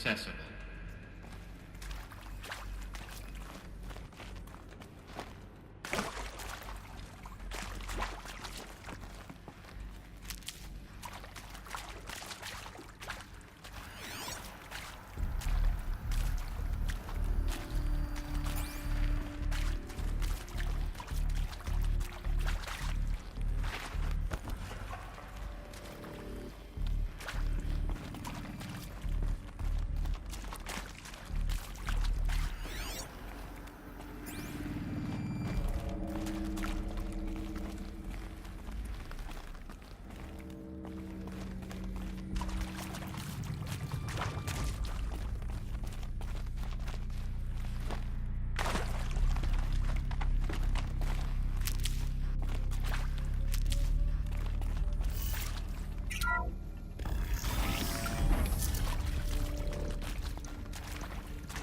accessible.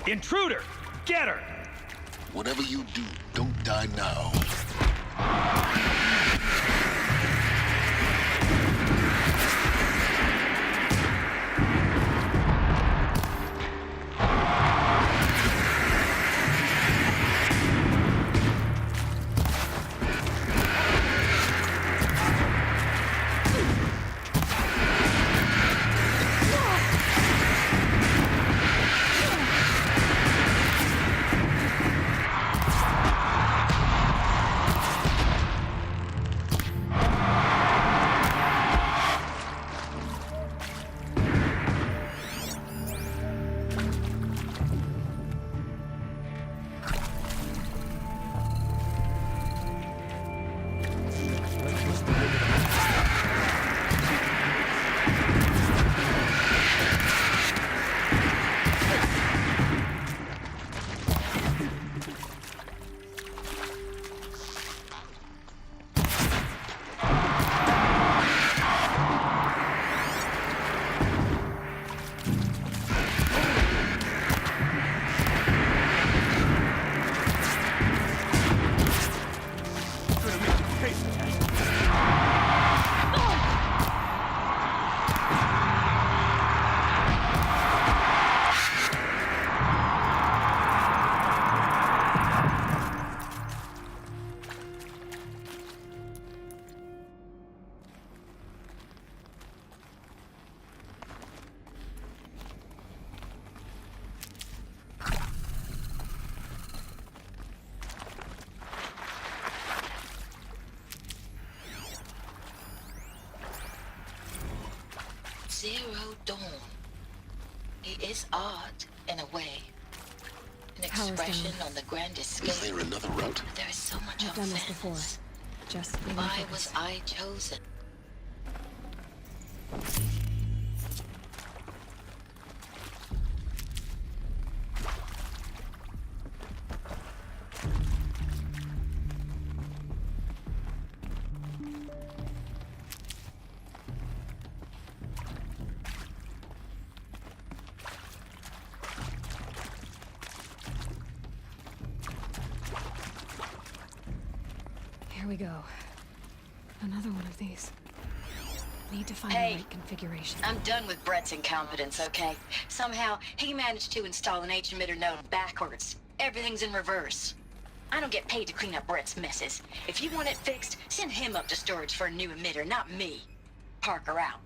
Intruder! Get her! Whatever you do, don't die now. Zero Dawn. It is art, in a way. An expression on the grandest scale. Is there another route? There is so much I've done this before. offense. Just Why was I chosen? Here we go. Another one of these. Need to find Hey. the right configuration. I'm done with Brett's incompetence, okay? Somehow, he managed to install an H-emitter node backwards. Everything's in reverse. I don't get paid to clean up Brett's messes. If you want it fixed, send him up to storage for a new emitter, not me. Parker out.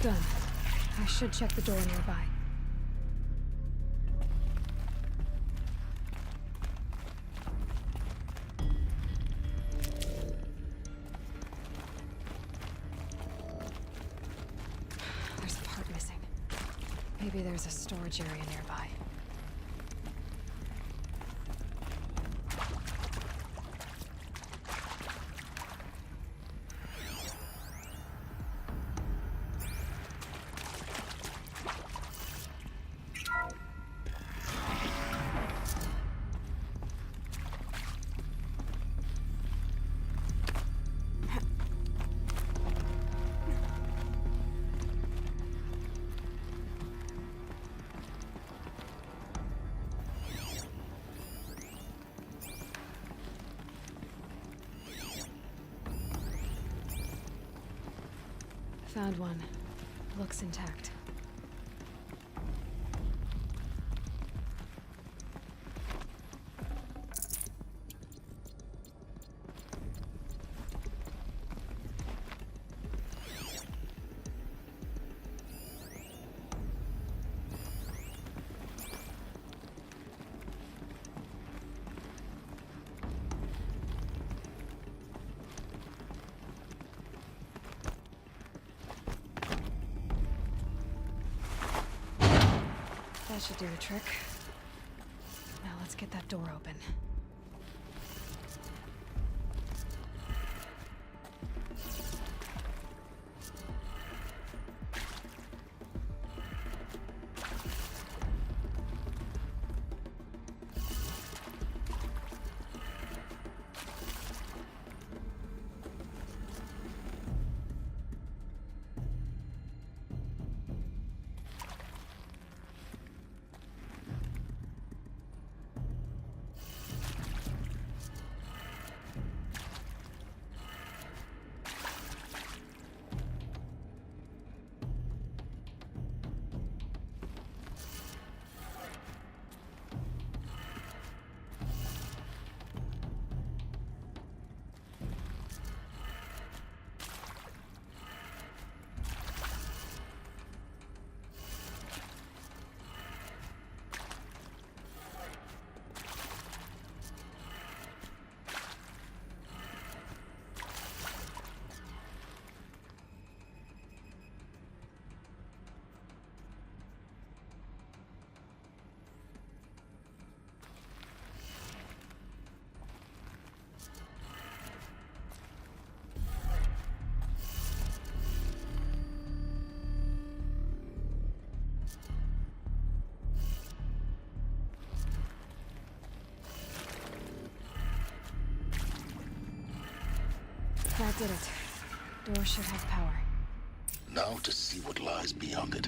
Done. I should check the door nearby. There's a part missing. Maybe there's a storage area nearby. Found one. Looks intact. That should do the trick. Now let's get that door open. That did it. Door should have power. Now to see what lies beyond it.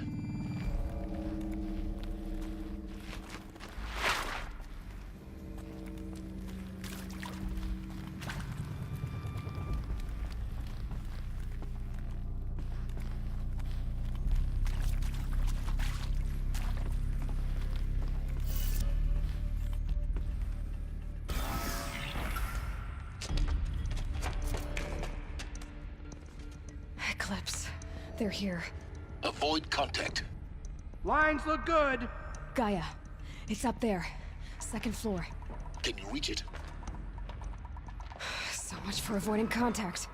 Eclipse. They're here. Avoid contact. Lines look good. Gaia. It's up there. Second floor. Can you reach it? So much for avoiding contact.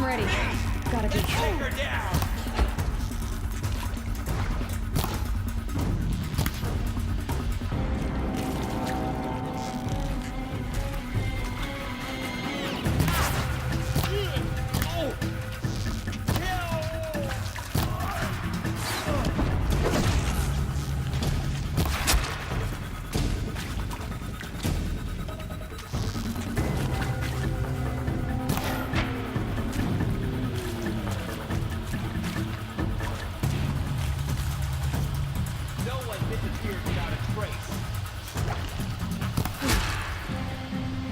I'm ready. Gotta be. Take her down!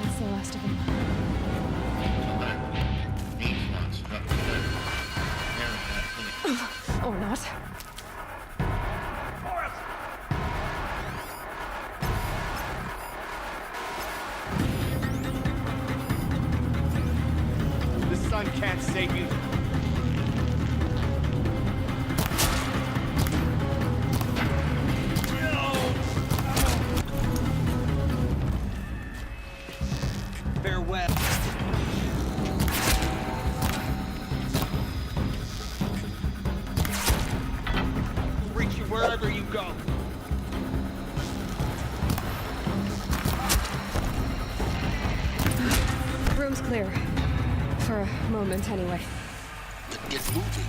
That's the last of them. Or not. The sun can't save you. Farewell. Reach you wherever you go. Room's clear. For a moment, anyway. Then get moving.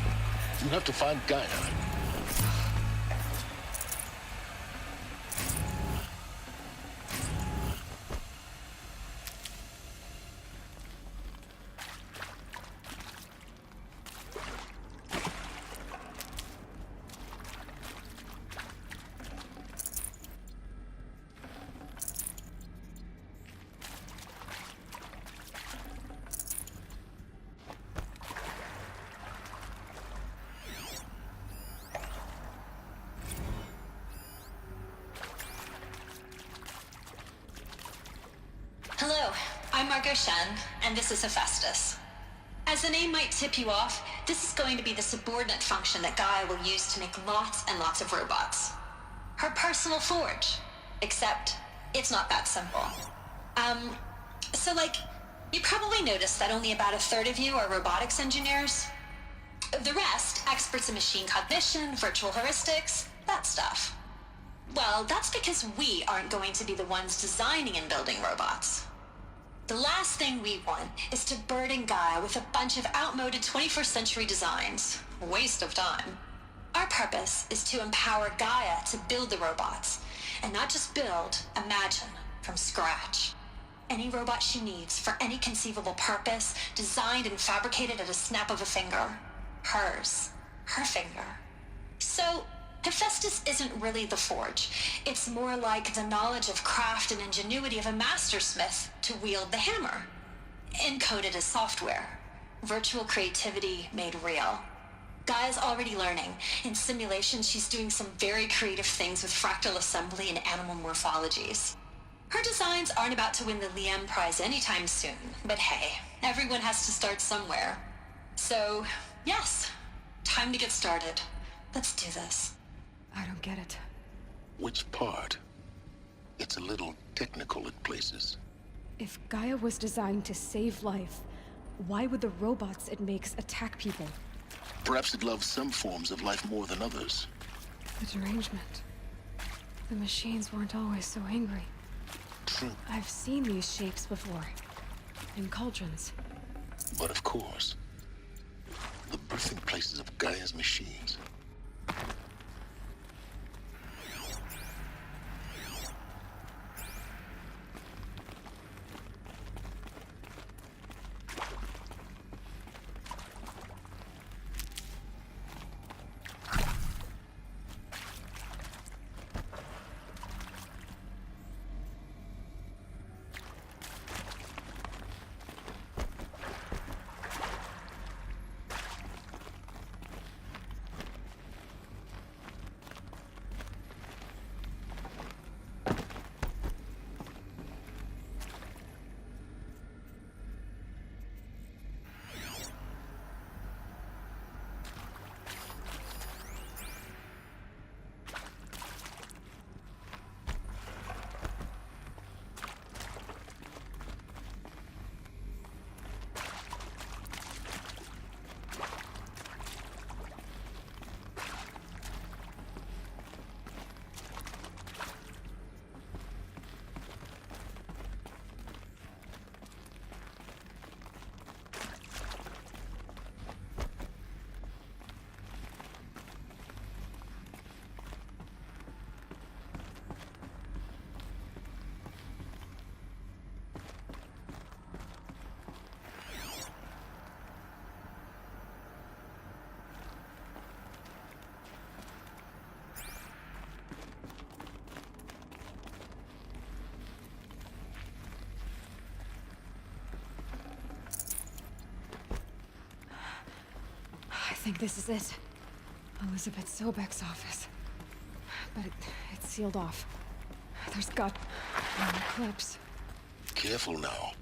You have to find Gaia. Hello, I'm Margot Shen, and this is Hephaestus. As the name might tip you off, this is going to be the subordinate function that Gaia will use to make lots and lots of robots. Her personal forge. Except, it's not that simple. You probably noticed that only about a third of you are robotics engineers. The rest, experts in machine cognition, virtual heuristics, that stuff. Well, that's because we aren't going to be the ones designing and building robots. The last thing we want is to burden Gaia with a bunch of outmoded 21st century designs. Waste of time. Our purpose is to empower Gaia to build the robots, and not just build, imagine, from scratch. Any robot she needs for any conceivable purpose, designed and fabricated at a snap of a finger. Hers. Her finger. So, Hephaestus isn't really the forge. It's more like the knowledge of craft and ingenuity of a mastersmith to wield the hammer. Encoded as software. Virtual creativity made real. Gaia's already learning. In simulation, she's doing some very creative things with fractal assembly and animal morphologies. Her designs aren't about to win the Liam Prize anytime soon, but hey, everyone has to start somewhere. So, yes, time to get started. Let's do this. I don't get it. Which part? It's a little technical in places. If Gaia was designed to save life, why would the robots it makes attack people? Perhaps it loves some forms of life more than others. The derangement. The machines weren't always so angry. True. I've seen these shapes before. In cauldrons. But of course, the birthing places of Gaia's machines. think this is it. Elizabeth Sobek's office. But it's sealed off. There's got no clips. Careful now.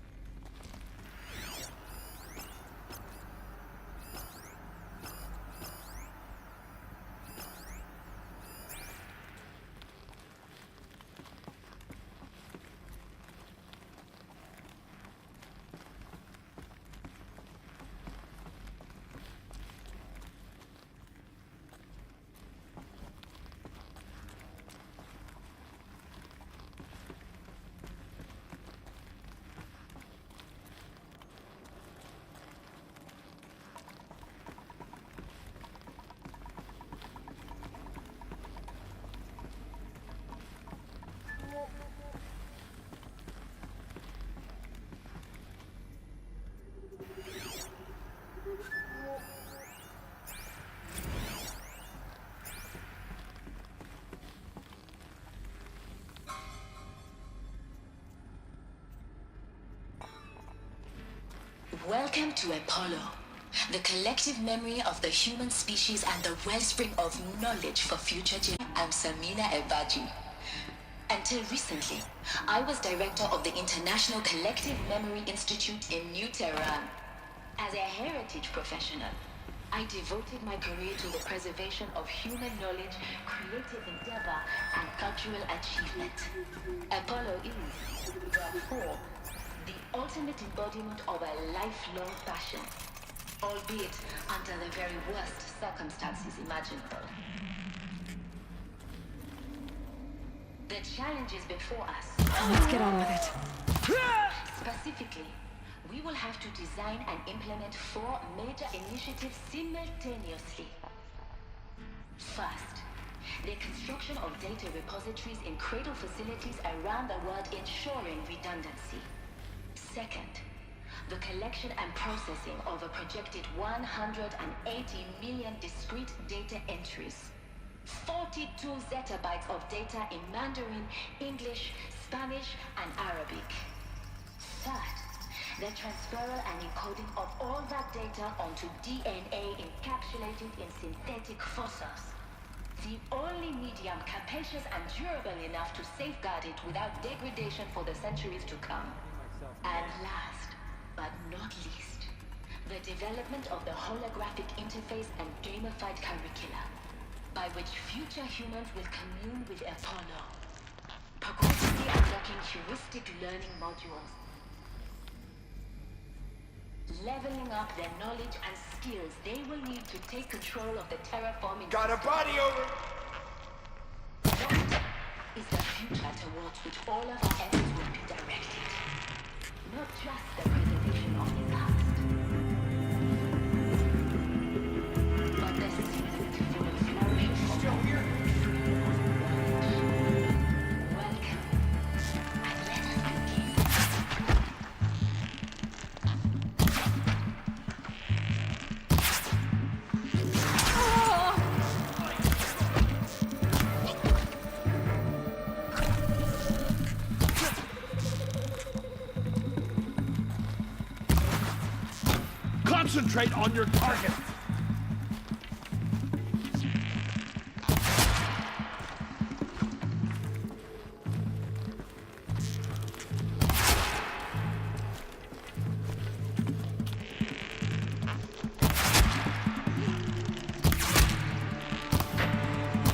Welcome to Apollo, the collective memory of the human species and the wellspring of knowledge for future generations. I'm Samina Ebaji. Until recently, I was director of the International Collective Memory Institute in New Tehran. As a heritage professional, I devoted my career to the preservation of human knowledge, creative endeavor, and cultural achievement. Apollo is, therefore, the ultimate embodiment of a lifelong passion, albeit under the very worst circumstances imaginable. The challenges before us. Let's get on with it. Specifically, we will have to design and implement 4 major initiatives simultaneously. First, the construction of data repositories in cradle facilities around the world, ensuring redundancy. Second, the collection and processing of a projected 180 million discrete data entries. 42 zettabytes of data in Mandarin, English, Spanish, and Arabic. Third, the transferal and encoding of all that data onto DNA encapsulated in synthetic fossils. The only medium capacious and durable enough to safeguard it without degradation for the centuries to come. And last, but not least, the development of the holographic interface and gamified curricula, by which future humans will commune with Apollo, progressively unlocking heuristic learning modules, leveling up their knowledge and skills they will need to take control of the terraforming. Got a body over! That is the future towards which all of our efforts will be directed. Not just the preservation of the past, but the secret for the flourishing of Still here? welcome. And let us begin. Concentrate on your target!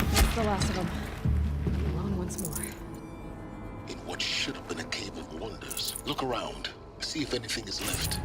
That's the last of them. Along once more. In what should have been a cave of wonders. Look around. See if anything is left.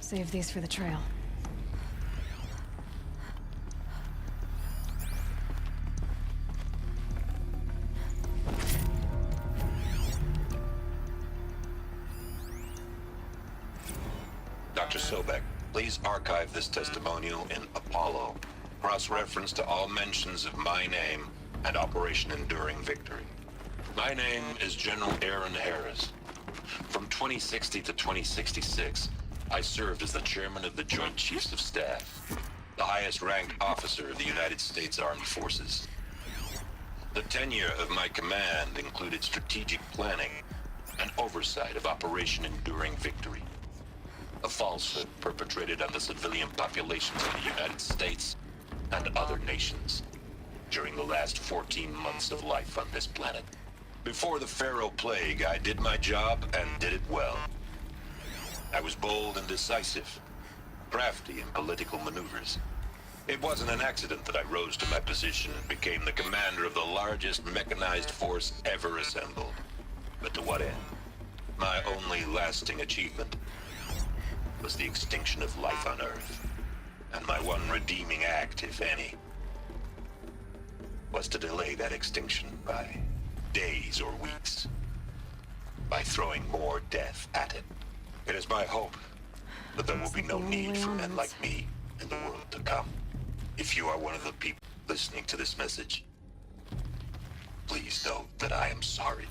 Save these for the trail. Sobek, please archive this testimonial in Apollo. Cross-reference to all mentions of my name and Operation Enduring Victory. My name is General Aaron Harris. From 2060 to 2066, I served as the chairman of the Joint Chiefs of Staff, the highest-ranked officer of the United States Armed Forces. The tenure of my command included strategic planning and oversight of Operation Enduring Victory, a falsehood perpetrated on the civilian populations of the United States and other nations during the last 14 months of life on this planet. Before the Pharaoh Plague, I did my job and did it well. I was bold and decisive, crafty in political maneuvers. It wasn't an accident that I rose to my position and became the commander of the largest mechanized force ever assembled. But to what end? My only lasting achievement was the extinction of life on Earth. And my one redeeming act, if any, was to delay that extinction by days or weeks, by throwing more death at it. It is my hope that there will be no need for men like me in the world to come. If you are one of the people listening to this message, please know that I am sorry,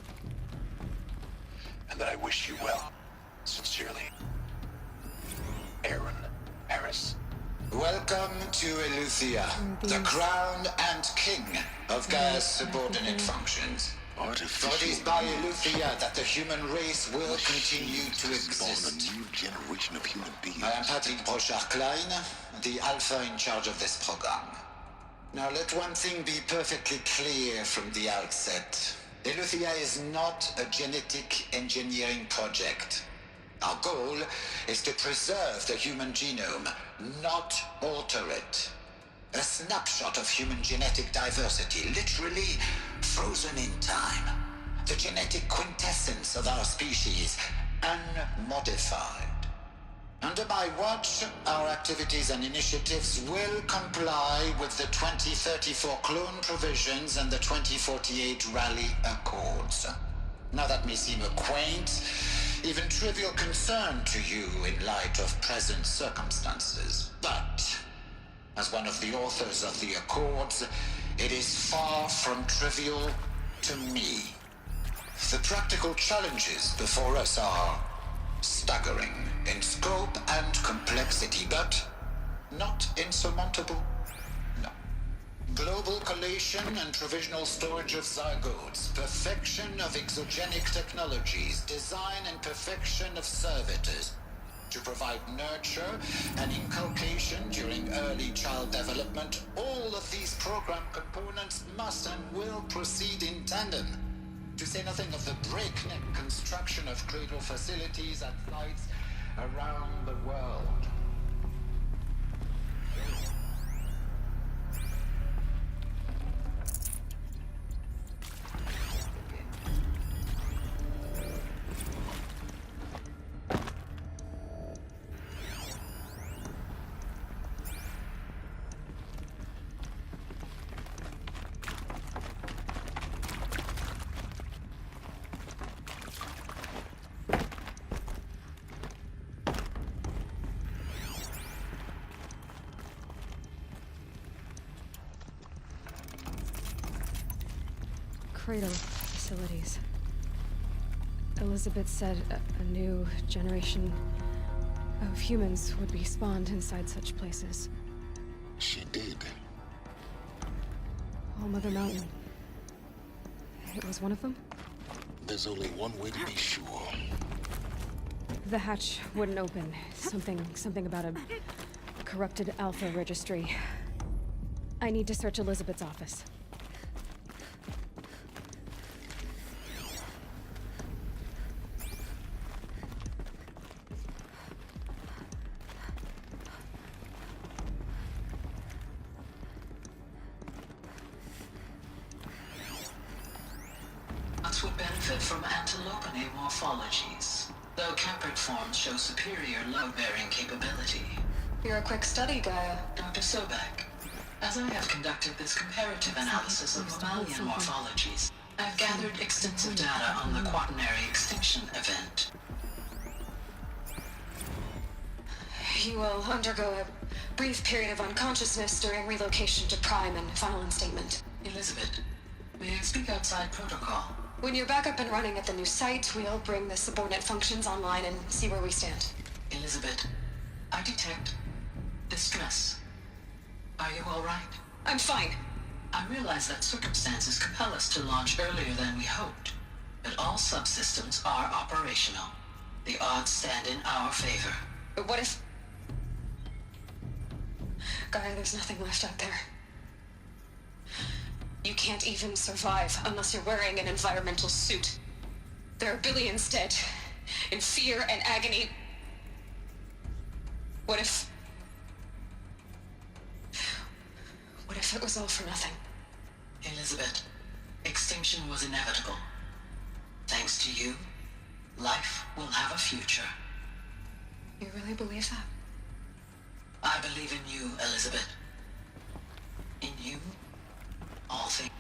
and that I wish you well. Sincerely, Aaron Harris. Welcome to Eleuthia, the crown and king of Gaia's subordinate functions. For it is by Eleuthia that the human race will continue to exist. Spawn a new generation of human beings. I am Patrick Brochard-Klein, the alpha in charge of this program. Now let one thing be perfectly clear from the outset. Eleuthia is not a genetic engineering project. Our goal is to preserve the human genome, not alter it. A snapshot of human genetic diversity, literally frozen in time. The genetic quintessence of our species, unmodified. Under my watch, our activities and initiatives will comply with the 2034 clone provisions and the 2048 Rally Accords. Now that may seem a quaint, even trivial concern to you in light of present circumstances, but as one of the authors of the Accords, it is far from trivial to me. The practical challenges before us are staggering in scope and complexity, but not insurmountable. No. Global collation and provisional storage of zygotes, perfection of exogenic technologies, design and perfection of servitors, to provide nurture and inculcation during early child development. All of these program components must and will proceed in tandem. To say nothing of the breakneck construction of cradle facilities at sites around the world. Cradle facilities. Elizabeth said a new generation of humans would be spawned inside such places. She did. All Mother Mountain. It was one of them? There's only one way to be sure. The hatch wouldn't open. Something about a corrupted Alpha registry. I need to search Elizabeth's office. Would benefit from antilopinae morphologies, though caprid forms show superior load-bearing capability. You're a quick study, Gaia. Dr. Sobek, as I have conducted this comparative analysis of mammalian morphologies, I've gathered extensive data on the quaternary extinction event. You will undergo a brief period of unconsciousness during relocation to Prime and final instatement. Elizabeth, may I speak outside protocol? When you're back up and running at the new site, we'll bring the subordinate functions online and see where we stand. Elizabeth, I detect distress. Are you all right? I'm fine. I realize that circumstances compel us to launch earlier than we hoped, but all subsystems are operational. The odds stand in our favor. But what if... Gaia, there's nothing left out there. You can't even survive unless you're wearing an environmental suit. There are billions dead, in fear and agony. What if it was all for nothing? Elizabeth, extinction was inevitable. Thanks to you, life will have a future. You really believe that? I believe in you, Elizabeth. In you, all things.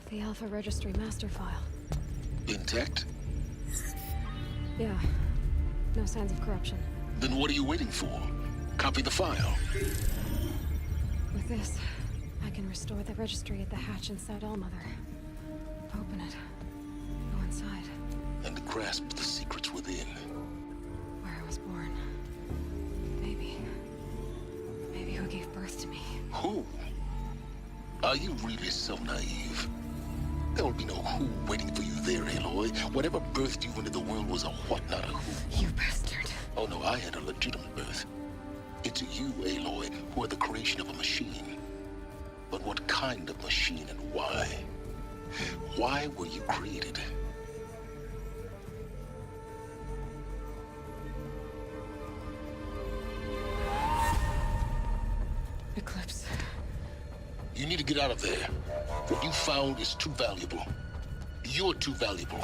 The Alpha Registry master file. Intact? Yeah. No signs of corruption. Then what are you waiting for? Copy the file. With this, I can restore the registry at the hatch inside Allmother. Open it. Go inside. And grasp the secrets within. Where I was born. Maybe who gave birth to me. Who? Are you really so naive? There will be no who waiting for you there, Aloy. Whatever birthed you into the world was a what, not a who. You bastard. Oh no, I had a legitimate birth. It's you, Aloy, who are the creation of a machine. But what kind of machine and why? Why were you created? Eclipse. You need to get out of there. What you found is too valuable. You're too valuable.